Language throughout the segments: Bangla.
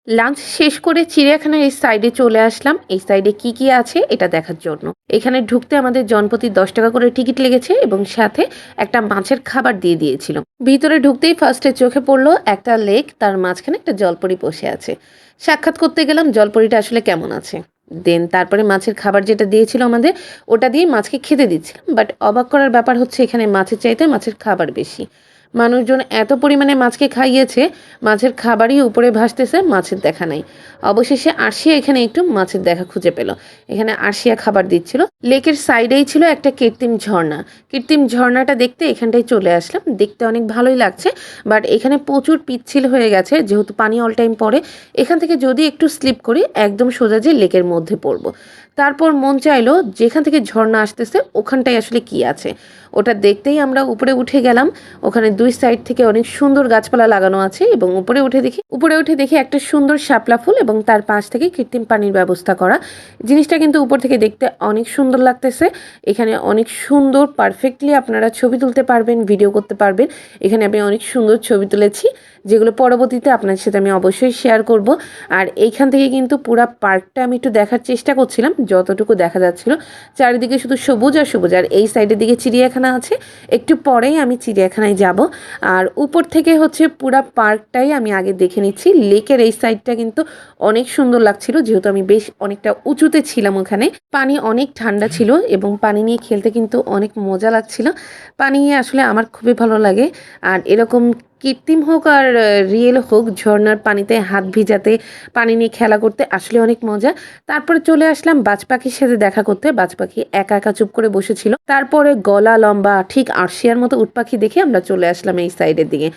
লাঞ্চ শেষ করে চিড়িয়াখানার এই সাইডে চলে আসলাম। এই সাইডে কি আছে এটা দেখার জন্য। এখানে ঢুকতে আমাদের জনপ্রতি ১০ টাকা করে টিকিট লেগেছে এবং সাথে একটা মাছের খাবার দিয়ে দিয়েছিল। ভিতরে ঢুকতেই ফার্স্টে চোখে পড়লো একটা লেক, তার মাঝখানে একটা জলপরি বসে আছে। সাক্ষাৎ করতে গেলাম জলপরিটা আসলে কেমন আছে। তারপরে মাছের খাবার যেটা দিয়েছিল আমাদের, ওটা দিয়ে মাছকে খেতে দিচ্ছিলাম। বাট অবাক করার ব্যাপার হচ্ছে এখানে মাছের চাইতে মাছের খাবার বেশি। মানুষজন এত পরিমাণে মাছকে খাইয়েছে, মাছের খাবারই উপরে ভাসতেছে, মাছের দেখা নাই। অবশেষে আরশিয়া এখানে একটু মাছের দেখা খুঁজে পেল। এখানে আরশিয়া খাবার দিচ্ছিল। লেকের সাইডেই ছিল একটা কৃত্রিম ঝর্ণা। কৃত্রিম ঝর্ণাটা দেখতে এখানটায় চলে আসলাম। দেখতে অনেক ভালোই লাগছে, বাট এখানে প্রচুর পিচ্ছিল হয়ে গেছে যেহেতু পানি অল টাইম পড়ে। এখান থেকে যদি একটু স্লিপ করি একদম সোজা যে লেকের মধ্যে পড়বো। তারপর মন চাইলো যেখান থেকে ঝর্ণা আসতেছে ওখানটায় আসলে কি আছে, ওটা দেখতেই আমরা উপরে উঠে গেলাম। ওখানে দুই সাইড থেকে অনেক সুন্দর গাছপালা লাগানো আছে এবং উপরে উঠে দেখি একটা সুন্দর শাপলা ফুল এবং তার পাশ থেকে কৃত্রিম পানির ব্যবস্থা করা। জিনিসটা কিন্তু উপর থেকে দেখতে অনেক সুন্দর লাগতেছে। এখানে অনেক সুন্দর পারফেক্টলি আপনারা ছবি তুলতে পারবেন, ভিডিও করতে পারবেন। এখানে আমি অনেক সুন্দর ছবি তুলেছি, যেগুলো পরবর্তীতে আপনার সাথে আমি অবশ্যই শেয়ার করব। আর এইখান থেকে কিন্তু পুরা পার্কটা আমি একটু দেখার চেষ্টা করছিলাম যতটুকু দেখা যাচ্ছিল। চারিদিকে শুধু সবুজ আর সবুজ। আর এই সাইডের দিকে চিড়িয়াখানা আছে, একটু পরেই আমি চিড়িয়াখানায় যাব। আর উপর থেকে হচ্ছে পুরা পার্কটাই আমি আগে দেখে নিচ্ছি। লেকের এই সাইডটা কিন্তু অনেক সুন্দর লাগছিল যেহেতু আমি বেশ অনেকটা উঁচুতে ছিলাম। ওখানে পানি অনেক ঠান্ডা ছিল এবং পানি নিয়ে খেলতে কিন্তু অনেক মজা লাগছিল। পানি নিয়ে আসলে আমার খুবই ভালো লাগে। আর এরকম কৃত্রিম হোক আর রিয়েল হোক, ঝর্ণার পানিতে হাত ভিজাতে, পানি নিয়ে খেলা করতে আসলে অনেক মজা। তারপরে চলে আসলাম বাজ পাখির সাথে দেখা করতে। বাজ পাখি একা একা চুপ করে বসেছিল। তারপরে গলা লম্বা ঠিক আরশিয়ার মতো উট পাখি দেখে আমরা চলে আসলাম এই সাইডের দিকে।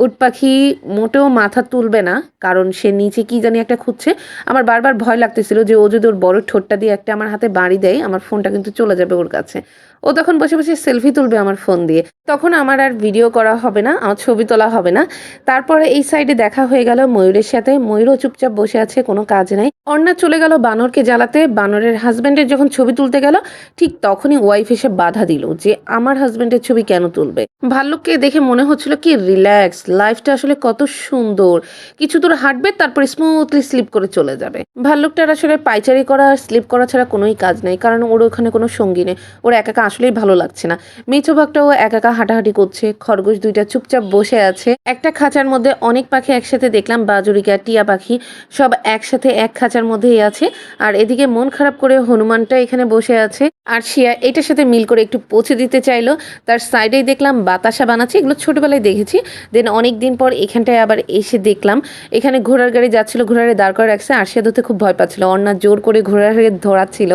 উট পাখি মোটেও মাথা তুলবে না, কারণ সে নিচে কি জানি একটা খুঁজছে। আমার বারবার ভয় লাগতেছিল যে ও যদি ওর বড় ঠোঁটটা দিয়ে একটা আমার হাতে বাড়ি দেয়, আমার ফোনটা কিন্তু চলে যাবে ওর কাছে। ও তখন বসে বসে সেলফি তুলবে আমার ফোন দিয়ে, তখন আমার আর ভিডিও করা হবে না, আমার ছবি তোলা হবে না। তারপরে এই সাইডে দেখা হয়ে গেল ময়ূরের সাথে। ময়ূরও চুপচাপ বসে আছে, কোনো কাজ নাই। অর্ণা চলে গেল বানরকে জ্বালাতে। বানরের হাজব্যান্ডের যখন ছবি তুলতে গেল ঠিক তখনই ওয়াইফ এসে বাধা দিল যে আমার হাজব্যান্ডের ছবি কেন তুলবে। ভাল্লুককে দেখে মনে হচ্ছিল কি রিল্যাক্স, লাইফটা আসলে কত সুন্দর। কিছু দূর হাঁটবে তারপর স্মুথলি স্লিপ করে চলে যাবে। ভাল্লুকটার আসলে পাইচারি করা আর স্লিপ করা ছাড়া কোনোই কাজ নেই, কারণ ওর ওখানে কোনো সঙ্গী নেই। ওর একা আসলেই ভালো লাগছে না। মেছো ভাগটাও একা হাঁটাহাঁটি করছে। খরগোশ দুইটা চুপচাপ বসে আছে। একটা খাঁচার মধ্যে অনেক পাখি একসাথে দেখলাম, বাজুরিকা, টিয়া পাখি সব একসাথে এক খাঁচার মধ্যেই আছে। আর এদিকে মন খারাপ করে হনুমানটা এখানে বসে আছে। আর শিয়া এটার সাথে মিল করে একটু পৌঁছে দিতে চাইলো। তার সাইডেই দেখলাম বাতাসা বানাচ্ছে, এগুলো ছোটবেলায় দেখেছি। দেন অনেক দিন পর এখানটায় আবার এসে দেখলাম এখানে ঘোড়ার গাড়ি যাচ্ছিল, ঘোড়ারে দাঁড় করে রাখছে। আরশিয়া ধরতে খুব ভয় পাচ্ছিল, অন্যা জোর করে ঘোড়ারে ধরাচ্ছিল।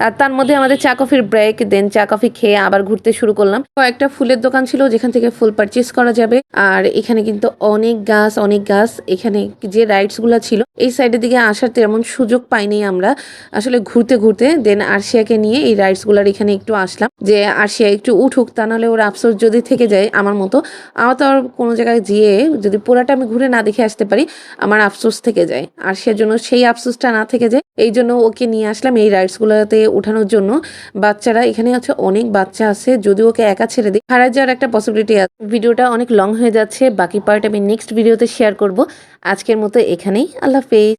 আর তার মধ্যে আমাদের চা কফির ব্রেক। দেন চা কফি খেয়ে আবার ঘুরতে শুরু করলাম। কয়েকটা ফুলের দোকান ছিল যেখান থেকে ফুল পারচেস করা যাবে। আর এখানে কিন্তু অনেক গাছ। এখানে যে রাইডসগুলো ছিল এই সাইডের দিকে আসার তেমন সুযোগ পাইনি আমরা আসলে ঘুরতে। দেন আরশিয়াকে নিয়ে এই রাইডসগুলোর এখানে একটু আসলাম যে আরশিয়া একটু উঠুক, তা নাহলে ওর আফসোস যদি থেকে যায় আমার মতো। আমার তো আর কোনো জায়গায় যেয়ে যদি পুরাটা আমি ঘুরে না দেখে আসতে পারি আমার আফসোস থেকে যায়। আরশিয়ার জন্য সেই আফসোসটা না থেকে যায়, এই জন্য ওকে নিয়ে আসলাম এই রাইডসগুলোতে উঠানোর জন্য। বাচ্চারা এখানে আছে, অনেক বাচ্চা আছে। যদি ওকে একা ছেড়ে দিই হারায় যাওয়ার একটা পসিবিলিটি আছে। ভিডিওটা অনেক লং হয়ে যাচ্ছে, বাকি পার্ট আমি নেক্সট ভিডিওতে শেয়ার করব। আজকের মতো এখানেই, আল্লাহ হাফেজ।